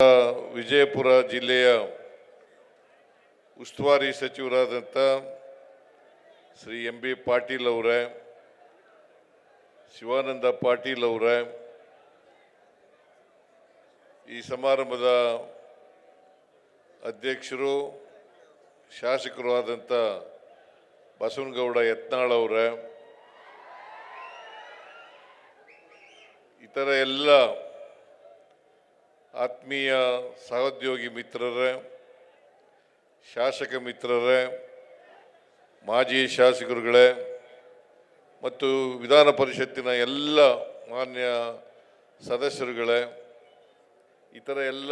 ವಿಜಯಪುರ ಜಿಲ್ಲೆಯ ಉಸ್ತುವಾರಿ ಸಚಿವರಾದಂಥ Shri M B Patil ಅವರೇ, ಶಿವಾನಂದ ಪಾಟೀಲ್ ಅವರೇ, ಈ ಸಮಾರಂಭದ ಅಧ್ಯಕ್ಷರು ಶಾಸಕರು ಆದಂಥ ಬಸವನಗೌಡ ಯತ್ನಾಳ್ ಅವರೇ, ಇತರ ಎಲ್ಲ ಆತ್ಮೀಯ ಸಹೋದ್ಯೋಗಿ ಮಿತ್ರರೇ, ಶಾಸಕ ಮಿತ್ರರೇ, ಮಾಜಿ ಶಾಸಕರುಗಳೇ ಮತ್ತು ವಿಧಾನ ಪರಿಷತ್ತಿನ ಎಲ್ಲ ಮಾನ್ಯ ಸದಸ್ಯರುಗಳೇ, ಇತರ ಎಲ್ಲ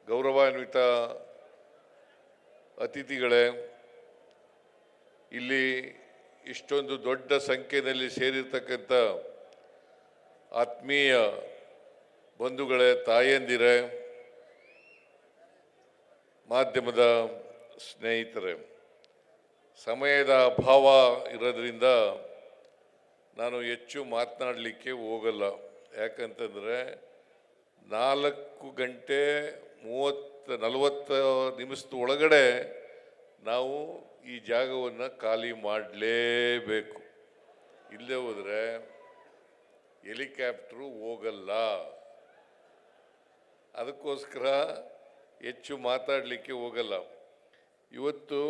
ಗೌರವಾನ್ವಿತ ಅತಿಥಿಗಳೇ, ಇಲ್ಲಿ ಇಷ್ಟೊಂದು ದೊಡ್ಡ ಸಂಖ್ಯೆಯಲ್ಲಿ ಸೇರಿರ್ತಕ್ಕಂಥ ಆತ್ಮೀಯ ಬಂಧುಗಳೇ, ತಾಯಂದಿರೇ, ಮಾಧ್ಯಮದ ಸ್ನೇಹಿತರೆ, ಸಮಯದ ಅಭಾವ ಇರೋದ್ರಿಂದ ನಾನು ಹೆಚ್ಚು ಮಾತನಾಡಲಿಕ್ಕೆ ಹೋಗಲ್ಲ. ಯಾಕಂತಂದರೆ 4:40 ನಿಮಿಷದ ಒಳಗಡೆ ನಾವು ಈ ಜಾಗವನ್ನು ಖಾಲಿ ಮಾಡಲೇಬೇಕು. ಇಲ್ಲದೆ ಹೋದರೆ ಹೆಲಿಕಾಪ್ಟ್ರು ಹೋಗಲ್ಲ. ಅದಕ್ಕೋಸ್ಕರ ಹೆಚ್ಚು ಮಾತಾಡಲಿಕ್ಕೆ ಹೋಗಲ್ಲ. ಇವತ್ತು